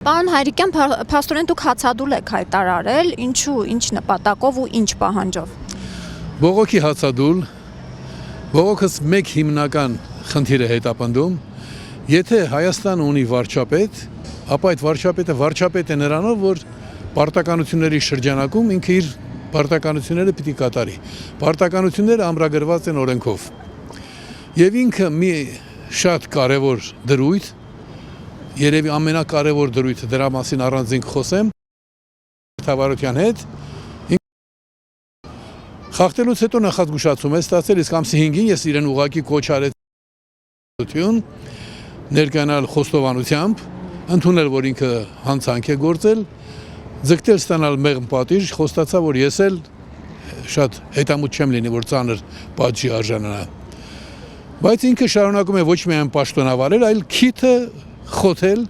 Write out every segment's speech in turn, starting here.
Պարոն Հայրիկյան, փաստորեն դուք հացադուլ եք հայտարարել, ինչու, ինչ նպատակով ու ինչ պահանջով։ Բողոքի հացադուլ, բողոքս մեկ հիմնական խնդիր է հետապնդում, եթե Հայաստանը ունի վարչապետ, ապա այդ վարչապետ է նրանով, որ պարտականությունների շրջանակում ինքը իր պարտականությունները պիտի կատարի։ Պարտականությունները ամրագրված են օրենքով։ Եվ ինքը մի շատ կարևոր դրույթ, երևի ամենակարևոր դրույթը, դրա մասին առանձին խոսեմ, Թավարության հետ խախտելուց հետո նախազգուշացում է ստացել, իսկ ամսի 5-ին ես իրեն ուղղակի կոչ արեցի ներկայանալ խոստովանությամբ, ընդունել, որ ինքը հանցանք է գործել, ձգտել ստանալ մեղմ պատիժ, խոստացա, որ ես էլ շատ հետամուտ չեմ լինի, որ ծանր պատժի արժանանա։ Բայց ինքը շարունակում է ոչ միայն պաշտոնավարել, այլ քիթը խոթել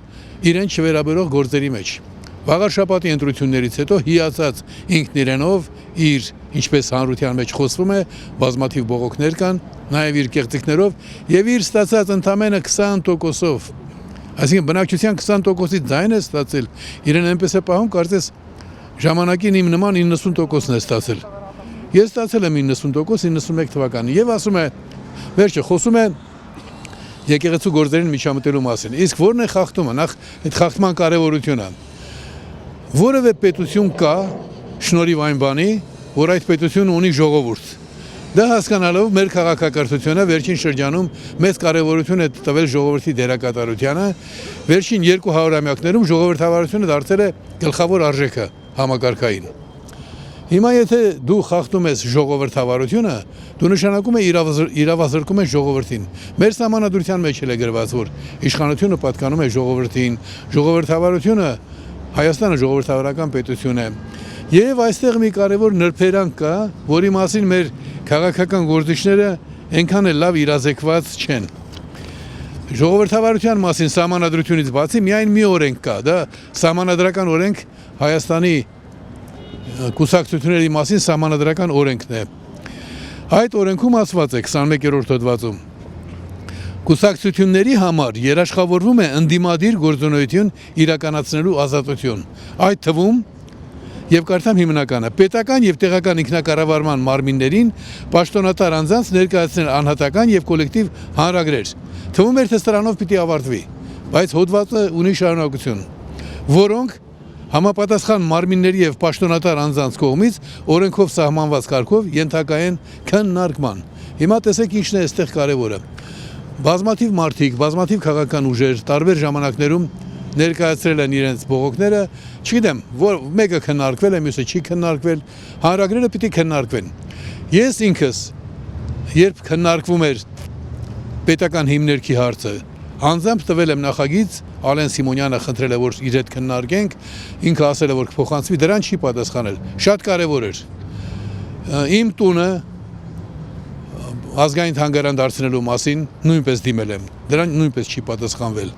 իրեն չվերաբերող գործերի մեջ։ Վաղար շաբաթի ընտրություններից հետո հիացած ինքն իրենով, իր ինչպես հանրության մեջ խոսվում է, բազմաթիվ բողոքներ կան, նաև իր կեղծիքներով եւ իր ստացած ընդամենը 20%-ով, այսինքն բնակչության 20%-ից ձայն է ստացել, իրեն այնպես է պահում, կարծես ժամանակին իմ նման 90%-ն է ստացել։ Ես ստացել եմ 90%, 91 թվականին եւ ասում է, վերջը խոսում է եկեղեցու գործերին միջամտելու մասին։ Իսկ որն է խախտումը, նախ այդ խախտման կարևորությունը։ Որևէ պետություն կա շնորհիվ այն բանի, որ այդ պետությունը ունի ժողովուրդ։ Դա հասկանալով մեր քաղաքակրթությունը վերջին շրջանում մեծ կարևորություն է տվել ժողովրդի դերակատարությանը, վերջին 200-ամյակներում ժողովրդավարությունը դարձել է գլխավոր արժեքը համակարգային։ Հիմա եթե դու խախտում ես ժողովրդավարությունը, դու նշանակում է իրավազրկում ես ժողովրդին։ Մեր սահմանադրության մեջ էլ է գրված, որ իշխանությունը պատկանում է ժողովրդին, ժողովրդավարությունը Հայաստանը ժողովրդավարական պետություն է։ Եվ այստեղ մի կարևոր նրբերանգ կա, որի մասին մեր քաղաքական գործիչները այնքան էլ լավ իրազեկված չեն։ Ժողովրդավարության մասին սահմանադրությունից բացի միայն մի օրենք կա, դա սահմանադրական օրենք Հայաստանի կուսակցությունների մասին սահմանադրական օրենքն է։ Այդ օրենքում ասված է 21-րդ հոդվածում. Կուսակցությունների համար երաշխավորվում է ընդդիմադիր գործունեություն իրականացնելու ազատություն։ Այդ թվում եւ կարդամ հիմնականը պետական եւ տեղական ինքնակառավարման մարմիններին պաշտոնատար անձանց ներկայացնել անհատական եւ կոլեկտիվ հանրագրեր։ Թվում էր թե սրանով պիտի ավարտվի, բայց հոդվածը ունի շարունակություն, որոնք համապատասխան մարմինների եւ պաշտոնատար անձանց կողմից օրենքով սահմանված կարգով ենթակա են քննարկման։ Հիմա տեսեք ինչն է այստեղ կարևորը։ Բազմաթիվ մարդիկ, բազմաթիվ քաղաքական ուժեր տարբեր ժամանակներում ներկայացրել են իրենց բողոքները, չգիտեմ, որ մեկը քննարկվել է, մյուսը չի քննարկվել, հանրագրերը պիտի քննարկվեն։ Ես ինքս, երբ քննարկվում էր պետական հիմնարկի հարցը, անձամբ տվել եմ նախագիծ, Ալեն Սիմոնյանը խնդրել է, որ իր հետ քննարկենք, ինքը ասել է, որ կփոխանցվի, դրան չի պատասխանել։ Շատ կարևոր էր։ Իմ տունը ազգային թանգարան դարձնելու մասին նույնպես դիմել եմ, դրան նույնպես չի պատասխանվել։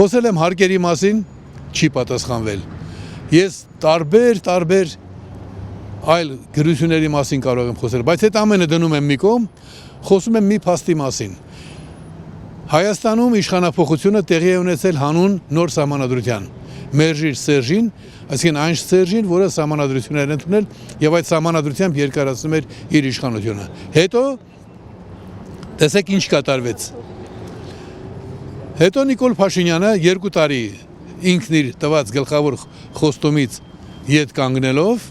Խոսել եմ հարկերի մասին, չի պատասխանվել։ Ես տարբեր այլ գրությունների մասին կարող եմ խոսել, բայց այդ ամենը դնում եմ մի կողմ, խոսում եմ մի փաստի մասին։ Հայաստանում իշխանափոխությունը տեղի է ունեցել հանուն նոր սահմանադրության։ Մերժիր Սերժին, այսինքն այն Սերժին, որը սահմանադրություններ ընդունել եւ այդ սահմանադրությամբ երկարացնում էր իր իշխանությունը։ Հետո տեսեք ինչ կատարվեց։ Հետո Նիկոլ Փաշինյանը 2 տարի ինքն իր տված գլխավոր խոստումից ետ կանգնելով,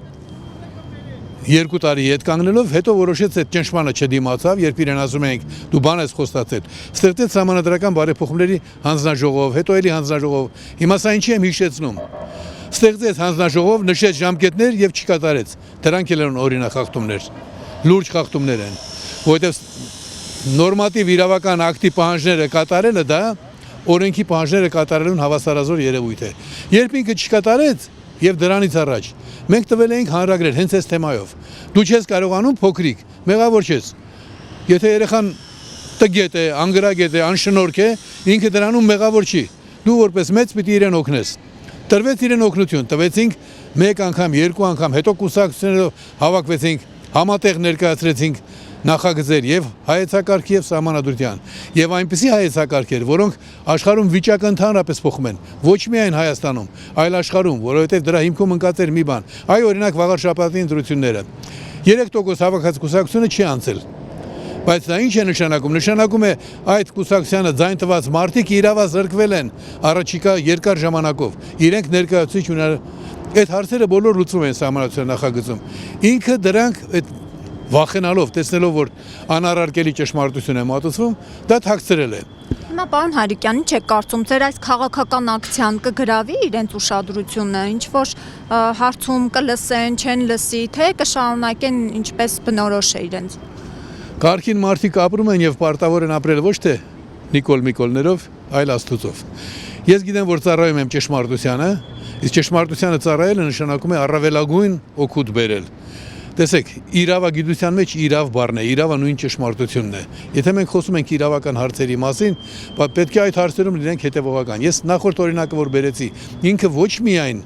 2 տարի ետ կանգնելով, հետո որոշեց այդ ճնշմանը չդիմացավ, երբ իրեն ասում ենք դու բան ես խոստացել, ստեղծեց սահմանադրական բարեփոխումների հանձնաժողով, հետո էլի հանձնաժողով, հիմա սա ինչի եմ հիշեցնում, ստեղծեց հանձնաժողով, նշեց ժամկետներ եւ չկատարեց, դրանք էլ են օրինախախտումներ, լուրջ խախտումներ են, որովհետեւ նորմատիվ իրավական ակտի պահանջները կատարելը դա օրենքի պահանջները կատարելուն հավասարազոր երևույթ է, երբ ինքը չկատարեց եւ դրանից առաջ մենք տվել էինք հանրագրեր հենց այս թեմայով։ Դու չես կարողանում փոքրիկ, մեղավոր չես։ Եթե երեխան տգետ է, անգրագետ է, անշնորհք է, ինքը դրանում մեղավոր չի։ Դու որպես մեծ պիտի իրեն օգնես։ Տրվեց իրեն օգնություն, տվեցինք 1 անգամ, 2 անգամ, հետո կուսակցություններով հավաքվեցինք, համատեղ ներկայացրեցինք նախագծեր եւ հայեցակարգ եւ սահմանադրության եւ այնպիսի հայեցակարգեր, որոնք աշխարհում վիճակը ընդհանրապես փոխում են, ոչ միայն Հայաստանում, այլ աշխարհում, որովհետեւ դրա հիմքում ընկած էր մի բան։ Այ օրինակ վաղար շաբաթի ընտրությունները 3% հավաքած կուսակցությունը չի անցել։ Բայց դա ինչ է նշանակում։ Նշանակում է այդ կուսակցությանը ձայն տված մարդիկ իրավազրկվել են առաջիկա երկար ժամանակով։ Իրենք ներկայացուցիչ ունեն։ Այդ հարցերը բոլոր լուծվում են սահմանադրության նախագծում։ Ինքը դրանք այդ վախենալով, տեսնելով որ անառարկելի ճշմարտություն է մատուցվում, դա թաքցրել է։ Հիմա պարոն Հարիկյան, ինչ է կարծում, ձեր այս քաղաքական ակցիան կգրավի իրենց ուշադրությունը, ինչ որ հարցում կլսեն, չեն լսի, թե կշարունակեն ինչպես բնորոշ է իրենց։ Կարգին մարդիկ ապրում են եւ պարտավոր են ապրել ոչ թե Նիկոլներով, այլ Աստծով։ Ես գիտեմ, որ ծառայում եմ ճշմարտությանը, իսկ ճշմարտությանը ծառայելը նշանակում է առավելագույն օգուտ բերել։ Տեսեք, իրավագիտության մեջ իրավ բառն է, իրավը նույն ճշմարտությունն է։ Եթե մենք խոսում ենք իրավական հարցերի մասին, պետք է այդ հարցերում լինենք հետևողական։ Ես նախորդ օրինակը որ բերեցի, ինքը ոչ միայն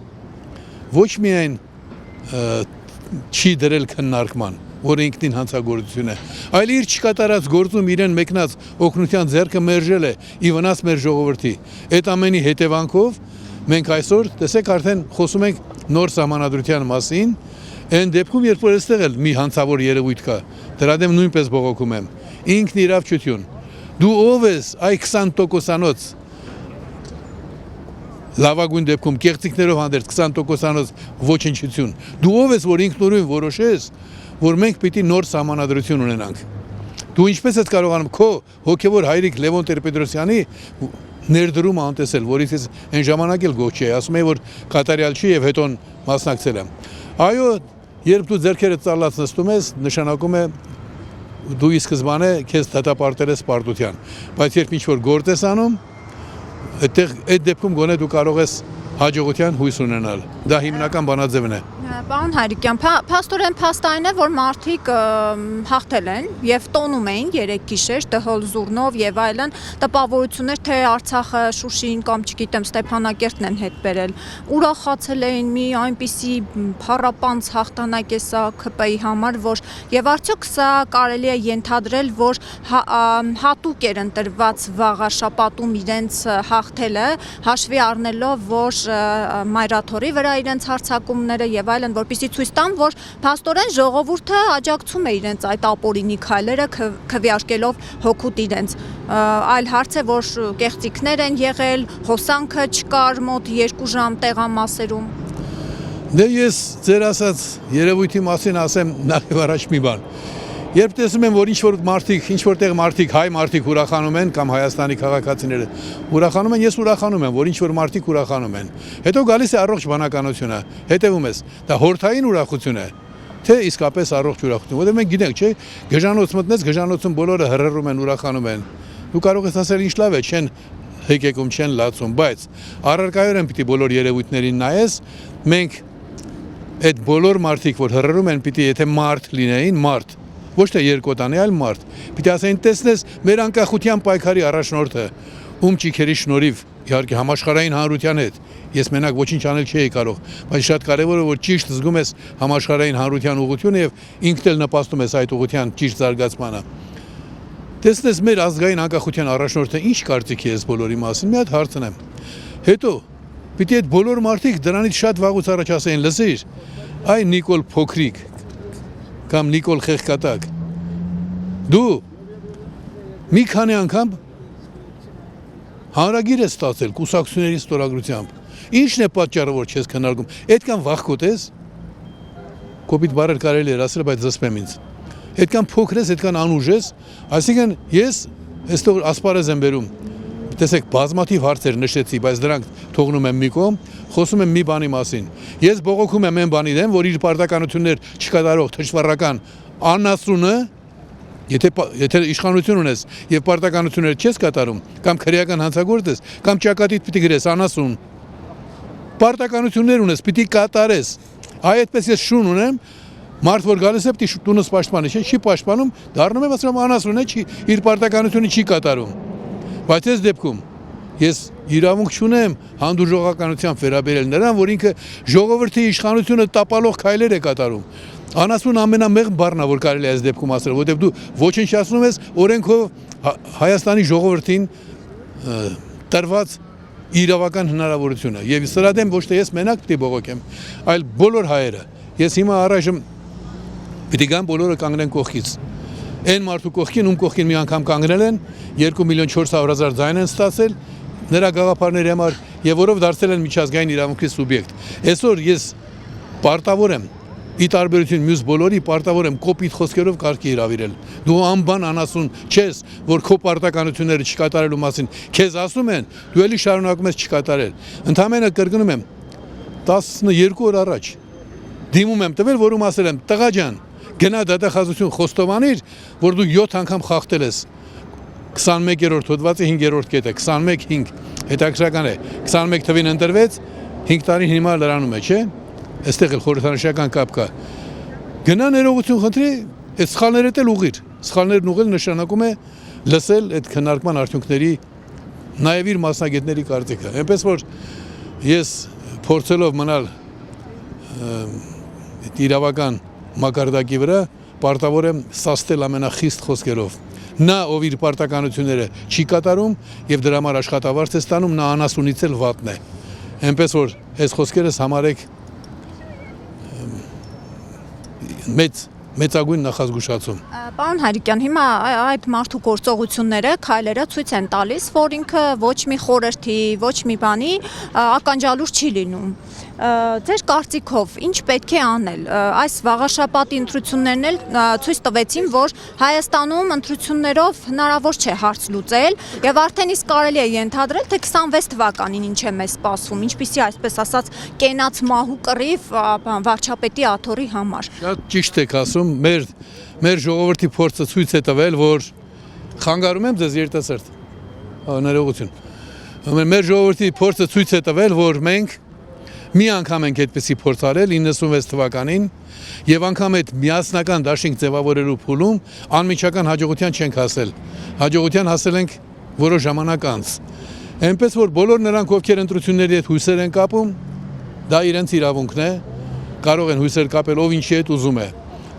չի դրել քննարկման, որը ինքնին հանցագործություն է, այլ իր չկատարած գործում իրեն մեկնած օգնության ձեռքը մերժել է ի վնաս մեր ժողովրդի։ Այդ ամենի հետևանքով մենք այսօր, տեսեք, արդեն խոսում ենք նոր սահմանադրության մասին, այն դեպքում, երբ որ այստեղ էլ մի հանցավոր երևույթ կա, դրա դեմ նույնպես բողոքում եմ։ Ինքն իրավչություն։ Դու ով ես այ 20%-անոց լավագույն դեպքում կեղծիքներով հանդերձ 20%-անոց ոչնչություն։ Դու ով ես, որ ինքնուրույն որոշես, որ մենք պիտի նոր սահմանադրություն ունենանք։ Դու ինչպես ես կարողանում քո հոգևոր հայրիկ Լևոն Տեր-Պետրոսյանի ներդրումը անտեսել, որից ես այն ժամանակ էլ գոհ չէի, ասում էի, որ կատարյալ չի եւ հետո մասնակցել եմ։ Այո, երբ դու ձեռքերը ծալած նստում ես, նշանակում է դու ի սկզբանե քեզ դատապարտել ես պարտության, բայց երբ ինչ-որ գործ ես անում, այդ դեպքում գոնե դու կարող ես հաջողության հույս ունենալ։ Դա հիմնական բանաձևն է։ Պարոն Հարիկյան, փաստորեն փաստային է, որ մարդիկ հաղթել են եւ տոնում էին 3 գիշեր տհոլ զուռնով եւ այլն, տպավորություններ, թե Արցախը, Շուշին կամ չգիտեմ Ստեփանակերտն են հետ բերել։ Ուրախացել էին մի այնպիսի փառապանց հաղթանակ է սա ՔՊ-ի համար, որ եւ արդյոք սա կարելի է ենթադրել, որ հատուկ էր ընտրված վաղաշաբաթում իրենց հաղթելը, հաշվի առնելով, որ մայրաթորի վրա իրենց հարձակումները եւ այլն, որպեսզի ցույց տան, որ փաստորեն ժողովուրդը աջակցում է իրենց այդ ապօրինի քայլերը, քվեարկելով հոգուտ իրենց։ Այլ հարց է, որ կեղծիքներ են եղել, հոսանքը չկար մոտ 2 ժամ տեղամասերում։ Դե ես ձեր ասած երևույթի մասին ասեմ նախ առաջ մի բան։ Երբ տեսնում եմ, որ ինչ-որտեղ մարդիկ, հայ մարդիկ ուրախանում են կամ Հայաստանի քաղաքացիները ուրախանում են, ես ուրախանում եմ, որ ինչ-որ մարդիկ ուրախանում են։ Հետո գալիս է առողջ բանականությունը, հետևում ես, դա հորթային ուրախություն է, թե իսկապես առողջ ուրախություն, որտեղ մենք գիտենք, չէ, գժանոց մտնես, գժանոցում բոլորը հրռում են, ուրախանում են։ Դու կարող ես ասել ինչ լավ է, չեն հեկեկում, չեն լացում, բայց առարկայորեն պիտի բոլոր երևույթներին նայես, մենք այդ բոլոր մարդիկ, որ հրռում են, պիտի եթե մարդ լինեին, մարդ ոչ թե երկոտանի, այլ մարդ։ Պիտի ասեն, տեսնես մեր անկախության պայքարի առաջնորդը, ում ճիքերի շնորհիվ, իհարկե համաշխարհային հանրության հետ, ես մենակ ոչինչ անել չէի կարող, բայց շատ կարևոր է, որ ճիշտ զգում ես համաշխարհային հանրության ուղղությունը եւ ինքդ էլ նպաստում ես այդ ուղղության ճիշտ զարգացմանը։ Տեսնես մեր ազգային անկախության առաջնորդը ինչ կարծիքի է բոլորի մասին, մի հատ հարցնեմ։ Հետո պիտի այդ բոլոր մարդիկ դրանից շատ վաղուց առաջ ասեին, լսիր, այ Նիկոլ Փոքրիկ կամ Նիկոլ Խեղկատակ, դու մի քանի անգամ հանրագիր ես ստացել կուսակցությունների ստորագրությամբ, ինչն է պատճառը, որ չես քննարկում, այդքան վախկոտ ես, կոպիտ բառեր կարելի էր ասել, բայց զսպեմ ինձ, այդքան փոքր ես, այդքան անուժ ես, այսինքն ես այստեղ ասպարեզ եմ բերում, տեսեք, բազմաթիվ հարցեր նշեցի, բայց դրանք թողնում եմ մի կողմ, խոսում եմ մի բանի մասին։ Ես բողոքում եմ այն բանի դեմ, որ իր պարտականություններ չկատարող թշվառական անասունը, եթե իշխանություն ունես եւ պարտականություններ չես կատարում, կամ քրեական հանցագործ ես, կամ ճակատիդ պիտի գրես անասուն։ Պարտականություններ ունես, պիտի կատարես։ Այդպես ես շուն ունեմ, մարդ որ գալիս է պիտի տունս պաշտպանի, չի պաշտպանում, դառնում եմ ասում անասուն է, իր պարտականությունը չի կատարում։ Բայց այս դեպքում ես իրավունք չունեմ հանդուրժողականությամբ վերաբերել նրան, որ ինքը ժողովրդի իշխանությունը տապալող քայլեր է կատարում։ Անասուն ամենամեղմ բառն է, որ կարելի է այս դեպքում ասել, որովհետև դու ոչնչացնում ես օրենքով Հայաստանի ժողովրդին տրված իրավական հնարավորությունը։ Եվ սրա դեմ ոչ թե ես մենակ պիտի բողոքեմ, այլ բոլոր հայերը։ Ես հիմա առայժմ պիտի գամ բոլորը կանգնեն կողքից։ Այն մարդու կողքին, ում կողքին մի անգամ կանգնել են, 2,400,000 ձայն են ստացել նրա գաղափարների համար եւ որով դարձել են միջազգային իրավունքի սուբյեկտ։ Այսօր ես պարտավոր եմ ի տարբերություն մյուս բոլորի պարտավոր եմ կոպիտ խոսքերով կարգի հրավիրել։ Դու անբան անասուն չես, որ քո պարտականությունները չկատարելու մասին քեզ ասում են, դու էլի շարունակում ես չկատարել։ Ընդհանրապես կրկնում եմ 12 օր առաջ դիմում եմ տվել, որում ասել եմ՝ տղա ջան, գնա դատախազություն խոստովանիր, որ դու 7 անգամ խախտել ես 21-րդ հոդվածի 5-րդ կետը, 21-5 հետաքրքրական է, 21 թվին ընտրվեց, 5 տարի հիմա լրանում է, չէ՞։ Այստեղ էլ խորհրդանշական կապ կա։ Գնա ներողություն խնդրի, այդ սխալները էլ ուղղիր։ Սխալներն ուղղել նշանակում է լսել այդ քննարկման արդյունքների նաև իր մասնագետների կարծիքը։ Այնպես որ ես փորձելով մնալ իրավական մակարդակի վրա պարտավոր եմ սաստել ամենախիստ խոսքերով։ Նա ով իր պարտականությունները չի կատարում եւ դրա համար աշխատավարձ է ստանում, նա անասունից էլ վատն է։ Այնպես որ այս խոսքերս համարեք մեծագույն նախազգուշացում։ Պարոն Հայրիկյան, հիմա այդ մարդու գործողությունները, քայլերը ցույց են տալիս, որ ինքը ոչ մի խորհրդի, ոչ մի բանի ականջալուր չի լինում։ Ձեր կարծիքով ինչ պետք է անել։ Այս վաղաշաբաթի ընտրություններն էլ ցույց տվեցին, որ Հայաստանում ընտրություններով հնարավոր չէ հարց լուծել եւ արդեն իսկ կարելի է ենթադրել, թե 26 թվականին ինչ է մեզ սպասվում, ինչպիսի այսպես ասած կենաց մահու կռիվ վարչապետի աթոռի համար։ Շատ ճիշտ եք ասում, մեր ժողովրդի փորձը ցույց է տվել, որ խանգարում եմ ձեզ երիտասարդ։ Ներողություն։ Մեր ժողովրդի փորձը ցույց է տվել, որ մենք մի անգամ ենք այդպեսի փորձ արել 96 թվականին եւ անգամ այդ միասնական դաշինք ձևավորելու փուլում անմիջական հաջողության չենք հասել։ Հաջողության հասել ենք որոշ ժամանակ անց։ Այնպես որ բոլոր նրանք, ովքեր ընտրությունների հետ հույսեր են կապում, դա իրենց իրավունքն է, կարող են հույսեր կապել ով ինչի հետ ուզում է,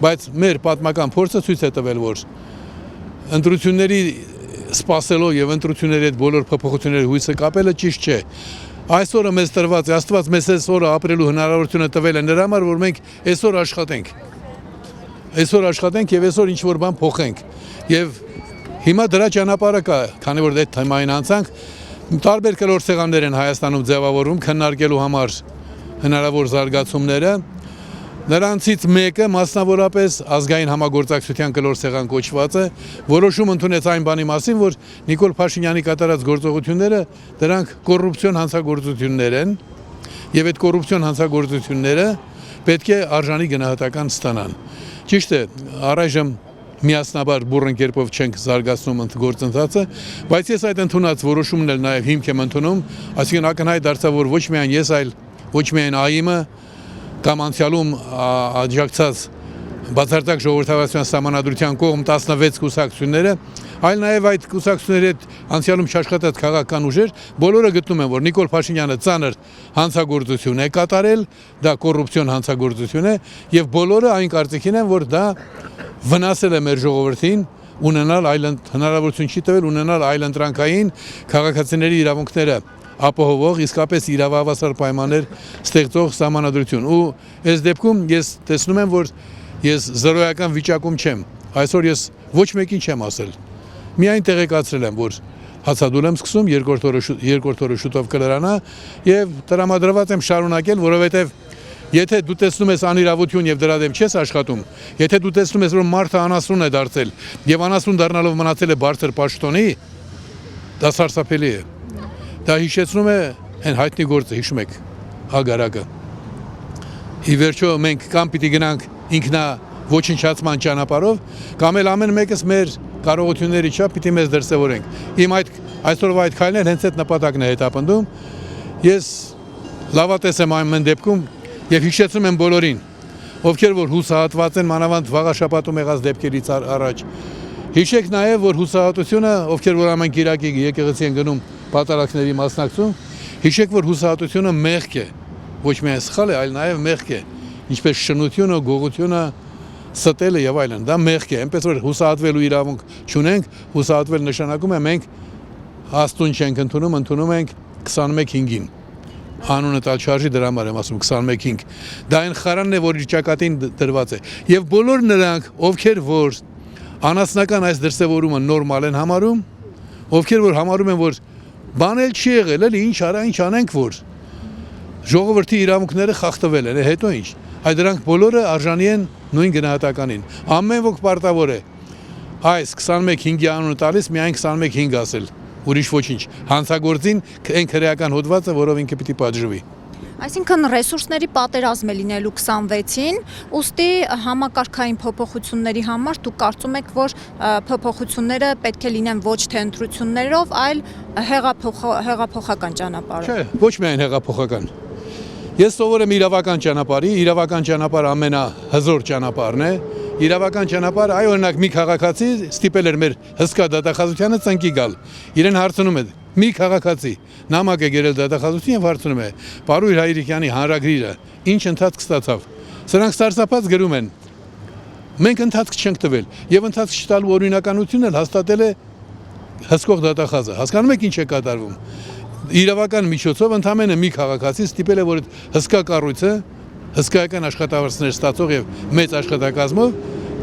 բայց մեր պատմական փորձը ցույց է տվել, որ ընտրությունների սպասելով եւ ընտրությունների հետ բոլոր փոփոխությունների հույսը կապելը ճիշտ չէ։ Այսօրը մեզ տրված է, Աստված մեզ այսօրը ապրելու հնարավորությունը տվել է նրա համար, որ մենք այսօր աշխատենք։ Այսօր աշխատենք եւ այսօր ինչ-որ բան փոխենք։ Եվ հիմա դրա ճանապարհը կա, քանի որ այդ թեմային անցանք, տարբեր կլոր սեղաններ են Հայաստանում ձևավորվում քննարկելու համար հնարավոր զարգացումները։ Նրանցից մեկը մասնավորապես ազգային համագործակցության կլոր սեղան կոչվածը որոշում ընդունեց այն բանի մասին, որ Նիկոլ Փաշինյանի կատարած գործողությունները դրանք կոռուպցիոն հանցագործություններ են եւ այդ կոռուպցիոն հանցագործությունները պետք է արժանի գնահատական ստանան։ Ճիշտ է, առայժմ միասնաբար բուրըն կերպով չենք զարգացնում գործընթացը, բայց ես այդ ընդունած որոշումն էլ նաեւ հիմք եմ ընդունում, այսինքն ակնհայտ դարձավ, որ ոչ միայն ես, այլ ոչ միայն ԱԻՄ-ը կամ անցյալում աջակցած բացարձակ ժողովրդավարության սահմանադրության կողմ 16 կուսակցությունները, այլ նաև այդ կուսակցությունների հետ անցյալում չաշխատած քաղաքական ուժեր, բոլորը գտնում են, որ Նիկոլ Փաշինյանը ծանր հանցագործություն է կատարել, դա կոռուպցիոն հանցագործություն է, եւ բոլորը այն կարծիքին են, որ դա վնասել է մեր ժողովրդին, ունենալ այլ հնարավորություն չի տվել ունենալ այլ ընտրանքային քաղաքացիների իրավունքները ապահովող իսկապես իրավահավասար պայմաններ ստեղծող սահմանադրություն ու այս դեպքում ես տեսնում եմ, որ ես զրոյական վիճակում չեմ, այսօր ես ոչ մեկին չեմ ասել, միայն տեղեկացրել եմ, որ հացադուլ եմ սկսում, երկրորդ օրը շուտով կլրանա եւ տրամադրված եմ շարունակել, որովհետեւ եթե դու տեսնում ես անիրավություն եւ դրա դեմ չես աշխատում, եթե դու տեսնում ես, որ մարդը անասուն է դարձել եւ անասուն դառնալով մնացել է բարձր պաշտոնի, դա սարսափելի է։ Դա հիշեցնում է այն հայտնի գործը, հիշում եք, հագարակը։ Ի վերջո մենք կամ պիտի գնանք ինքնա ոչնչացման ճանապարհով, կամ էլ ամեն մեկս մեր կարողությունների չափ պիտի մեզ դրսևորենք։ Իմ այսօրվա այդ քայլն հենց այդ նպատակն է հետապնդում։ Ես լավատես եմ ամեն դեպքում եւ հիշեցնում եմ բոլորին, ովքեր որ հուսահատված են մանավանդ վաղաշաբաթում եղած դեպքերից առաջ։ Հիշեք նաեւ, որ հուսահատությունը, ովքեր որ ամեն Կիրակի եկեղեցի են գնում պատարակների մասնակցում, հիշեք, որ հուսահատությունը մեղք է, ոչ միայն սխալ է, այլ նաև մեղք է, ինչպես շնությունը, գողությունը, ստելը եւ այլն, դա մեղք է, այնպես որ հուսահատվելու իրավունք չունենք, հուսահատվել նշանակում է մենք հաստուն չենք ընդունում ենք 21-5-ին։ Անունը տալ չարժի, դրա համար եմ ասում 21-5։ Դա այն խարանն է, որ իր ճակատին դրված է։ Եվ բոլոր նրանք, ովքեր որ անասնական այս դրսևորումը նորմալ են համարում, ովքեր որ համարում են, որ բան էլ չի եղել, էլի ինչ արա, ինչ անենք, որ ժողովրդի իրավունքները խախտվել են, հետո ինչ։ Այդ դրանք բոլորը արժանի են նույն գնահատականին։ Ամեն ոք պարտավոր է այս 21-5-ի անունը տալիս միայն 21-5 ասել, ուրիշ ոչինչ։ Հանցագործին այն քրեական հոդվածը, որով ինքը պիտի պատժվի։ Այսինքն ռեսուրսների պատերազմ է լինելու 26-ին, ուստի համակարգային փոփոխությունների համար դուք կարծում եք, որ փոփոխությունները պետք է լինեն ոչ թե ընտրություններով, այլ հեղափոխական ճանապարհով։ Չէ, ոչ միայն հեղափոխական։ Ես սովոր եմ իրավական ճանապարհի, իրավական ճանապարհը ամենահզոր ճանապարհն է։ Իրավական ճանապարհը, այ օրինակ մի քաղաքացի ստիպել էր մեր հսկա դատախազությանը ծնկի գալ։ Իրեն հարցնում է. մի քաղաքացի նամակ է գերել դատախազություն եւ հարցնում է. Պարույր Հայրիկյանի հանրագրիրը ինչ ընթացք ստացավ։ Սրանք սարսափած գրում են. մենք ընթացք չենք տվել եւ ընթացք չտալու օրինականությունն էլ հաստատել է հսկող դատախազը։ Հասկանում եք ինչ է կատարվում։ Իրավական միջոցով ընդամենը մի քաղաքացի ստիպել է, որ հսկա կառույցը, հսկայական աշխատավարձներ ստացող եւ մեծ աշխատակազմով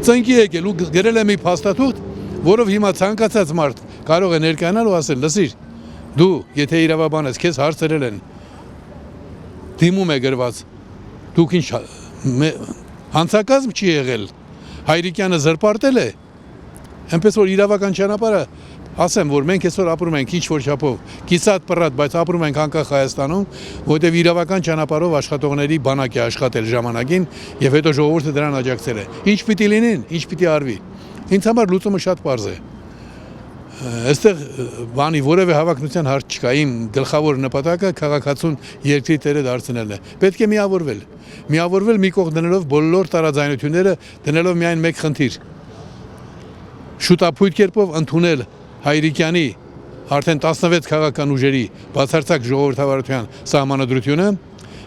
ծնկի եկել ու գրել է մի փաստաթուղթ, որով հիմա ցանկացած մարդ կարող է ներկայանալ ու ասել. լսիր, դու եթե իրավաբան ես, քեզ հարցրել են, դիմում է գրված, դուք ինչ հանցակազմ չի եղել, Հայրիկյանը զրպարտել է, այնպես որ իրավական ճանապարհը ասեմ, որ մենք այսօր ապրում ենք ինչ որ չափով կիսատ պռատ, բայց ապրում ենք անկախ Հայաստանում, որտեղ իրավական ճանապարհով աշխատողների բանակ է աշխատել ժամանակին եւ հետո ժողովուրդը դրան աջակցել է։ Ինչ պիտի լինեն, ինչ պիտի արվի։ Ինձ համար լուծումը շատ պարզ է։ Այստեղ բանի որևէ հավակնության հարց չկա։ Իմ գլխավոր նպատակը քաղաքացուն երկրի տերը դարձնելն է։ Պետք է միավորվել մի կողմ դնելով բոլոր տարաձայնությունները, դնելով միայն մեկ խնդիր։ Շուտապույտ կերպով ընդունել Հայրիկյանի արդեն 16 քաղաքական ուժերի բացարձակ ժողովրդավարության սահմանադրությունը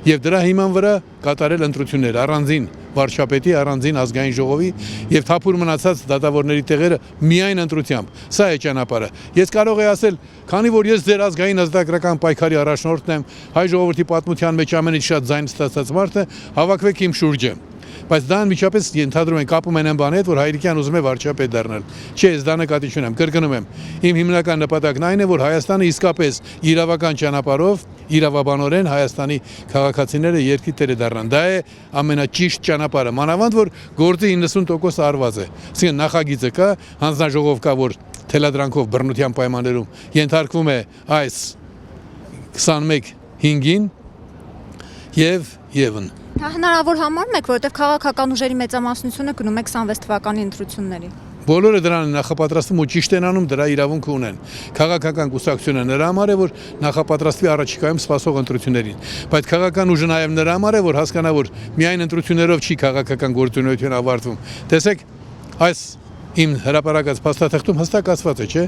եւ դրա հիման վրա կատարել ընտրություններ առանձին վարչապետի, առանձին ազգային ժողովի եւ թափուր մնացած դատավորների տեղերը միայն ընտրությամբ։ Սա է ճանապարհը։ Ես կարող եմ ասել, քանի որ ես ձեր ազգային ազատագրական պայքարի առաջնորդն եմ, հայ ժողովրդի պատմության մեջ ամենից շատ ձայն ստացած մարդը, հավաքվեք իմ շուրջը։ Բայց դա անմիջապես ենթադրում են կապում են այն բանի հետ, որ Հայրիկյան ուզում է վարչապետ դառնալ։ Չէ, ես դա նկատի չունեմ, կրկնում եմ։ Իմ հիմնական նպատակն այն է, որ Հայաստանը իսկապես իրավական ճանապարհով, իրավաբանորեն Հայաստանի քաղաքացիները երկրի տերը դառնան։ Դա է ամենաճիշտ ճանապարհը, մանավանդ որ գործի 90% արված է։ Այսինքն նախագիծը կա, հանձնաժողով կա, որ թելադրանքով բռնության պայմաններում ենթարկվում է այս 21-5-ին եւ Դա հնարավոր համարում եք, որովհետև քաղաքական ուժերի մեծամասնությունը գնում է 26 թվականի ընտրությունների։ Բոլորը դրան նախապատրաստվում ու ճիշտ են անում, դրա իրավունք ունեն։ Քաղաքական կուսակցությունը նրա համար է, որ նախապատրաստվի առաջիկայում սպասող ընտրություններին։ Բայց քաղաքական ուժը նաև նրա համար է, որ հասկանա, որ միայն ընտրություններով չի քաղաքական գործունեություն ավարտվում։ Տեսեք, այս իմ հրապարակած փաստաթղթում հստակ ասված է, չէ՞։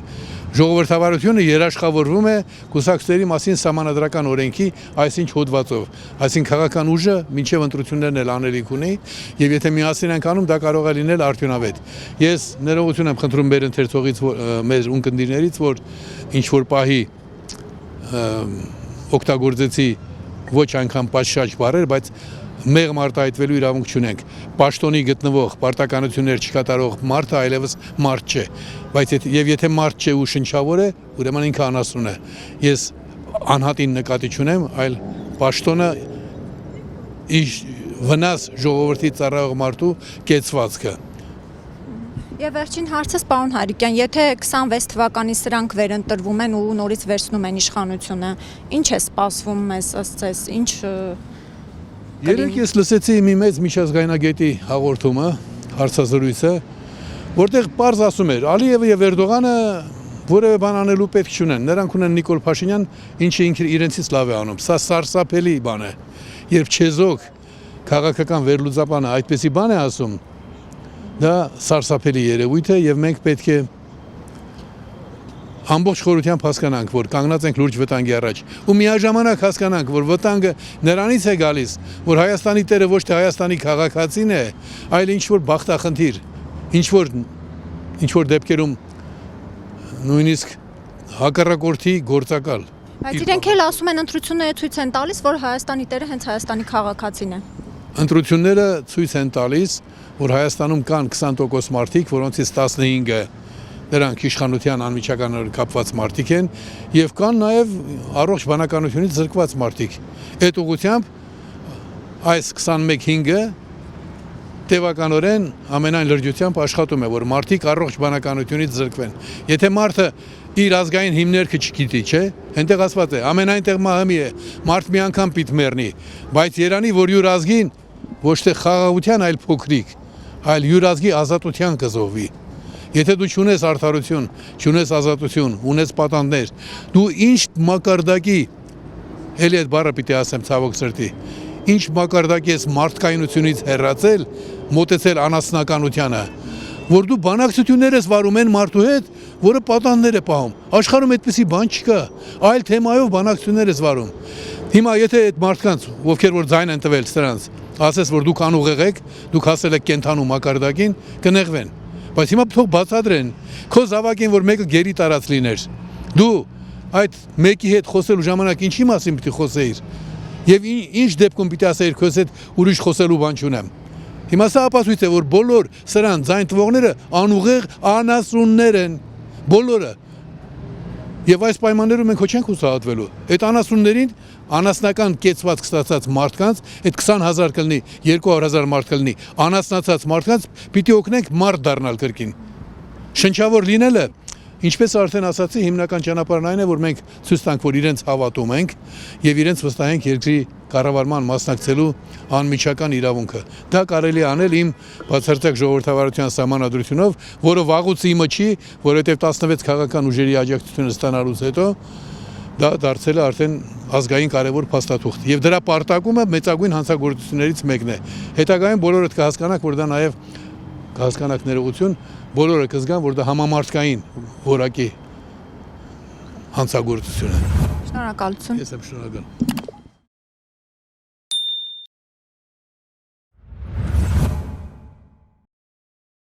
Ժողովրդավարությունը երաշխավորվում է կուսակցությունների մասին սահմանադրական օրենքի այսինչ հոդվածով։ Այսինքն քաղաքական ուժը մինչև ընտրություններն էլ անելիք ունի, եւ եթե միասին ենք անում, դա կարող է լինել արդյունավետ։ Ես ներողություն եմ խնդրում մեր ընթերցողից, մեր ունկնդիրներից, որ ինչ որ պահի օգտագործեցի ոչ այնքան պատշաճ բառեր, բայց մեղմ արտահայտվելու իրավունք չունենք։ Պաշտոնի գտնվող պարտականություններ չկատարող մարդը այլևս մարդ չէ, բայց եթե մարդ չէ ու շնչավոր է, ուրեմն ինքը անասուն է։ Ես անհատին նկատի չունեմ, այլ պաշտոնը վնաս ժողովրդի ծառայող մարդու կեցվածքը։ Եվ վերջին հարցս, պարոն Հայրիկյան, եթե 26 թվականի սրանք վերընտրվում են ու նորից վերցնում են իշխանությունը, ինչ է սպասվում մեզ ըստ ձեզ, ինչ Երեք ես լսեցի մի մեծ միջազգայնագետի հաղորդումը, հարցազրույցը, որտեղ պարզ ասում էր, Ալիևը եւ Էրդողանը որևէ բան անելու պետք չունեն, նրանք ունեն Նիկոլ Փաշինյան, ինչը ինքը իրենցից լավ է անում։ Սա սարսափելի բան է։ Երբ չեզոք քաղաքական վերլուծապանը այդպեսի բան է ասում, դա սարսափելի երևույթ է եւ մենք պետք է ամբողջ խորությամբ հասկանանք, որ կանգնած ենք լուրջ վտանգի առաջ, ու միաժամանակ հասկանանք, որ վտանգը նրանից է գալիս, որ Հայաստանի տերը ոչ թե Հայաստանի քաղաքացին է, այլ ինչ որ բախտախնդիր, ինչ որ դեպքերում նույնիսկ հակառակորդի գործակալ։ Բայց իրենք էլ ասում են ընտրությունները ցույց են տալիս, որ Հայաստանի տերը հենց Հայաստանի քաղաքացին է։ Ընտրությունները ցույց են տալիս, որ Հայաստանում կան 20% մարդիկ, որոնցից 15-ը դրանք իշխանության անմիջականորեն կապված մարդիկ են, եւ կան նաեւ առողջ բանականությունից զրկված մարդիկ։ Այդ ուղղությամբ այս 21-5-ը տևականորեն ամենայն լրջությամբ աշխատում է, որ մարդիկ առողջ բանականությունից զրկվեն։ Եթե մարդը իր ազգային հիմներքը չգիտի, չէ, այնտեղ ասված է, ամենայն տեղ մահմի է, մարդ մի անգամ պիտի մեռնի, բայց Երանի, որ յուր ազգին ոչ թե խաղաղության, այլ փոքրիկ, այլ յուր ազգի ազատության կզոհվի։ Եթե դու չունես արդարություն, չունես ազատություն, ունես պատանդներ, դու ինչ մակարդակի, էլի այդ բառը պիտի ասեմ ցավոք սրտի, ինչ մակարդակի ես մարդկայնությունից հեռացել, մոտեցել անասնականությանը, որ դու բանակցություններ ես վարում են մարդու հետ, որը պատանդներ է պահում։ Աշխարհում այդպիսի բան չկա, այլ թեմայով բանակցություններ ես վարում։ Հիմա եթե այդ մարդկանց, ովքեր որ ձայն են տվել սրանց, ասես որ դուք անուղեղ եք, դուք հասել եք կենթանու մակարդակին, կնեղվեն։ Բայց հիմա թող բացատրեն, քո զավակին որ մեկը գերի տարած լիներ, դու այդ մեկի հետ խոսելու ժամանակ ինչի մասին պիտի խոսեիր, եւ ինչ դեպքում պիտի ասեիր քոս հետ ուրիշ խոսելու բան չունեմ։ Հիմա սա ապացույց է, որ բոլոր սրան ձայն տվողները անուղեղ անասուններ են, բոլորը։ Եվ այս պայմաններում մենք չենք հուսահատվելու։ Այդ անասուններին անասնական կեցված ստացած մարդկանց, այդ 20,000 կլինի, 200,000 մարդ կլինի, անասնացած մարդկանց պիտի օգնենք մարդ դառնալ կրկին։ Շնչավոր լինելը, ինչպես արդեն ասացի, հիմնական ճանապարհն այն է, որ մենք ցույց տանք, որ իրենց հավատում ենք եւ իրենց վստահենք երկրի կառավարման մասնակցելու անմիջական իրավունքը։ Դա կարելի է անել իմ բացարձակ ժողովրդավարության սահմանադրությունով, որը վաղուց իմը չի, որովհետեւ 16 քաղաքական ուժերի աջակցությունը ստանալուց հետո դա դարձել է արդեն ազգային կարևոր փաստաթուղթ եւ դրա պարտակումը մեծագույն հանցագործություններից մեկն է։ Հետագայում բոլորդ կհասկանաք, որ դա նաեւ կհասկանաք ներողություն, բոլորը կզգան, որ դա համամարտկային որակի հանցագործություն է։ Շնորհակալություն։ Ես եմ շնորհակալ։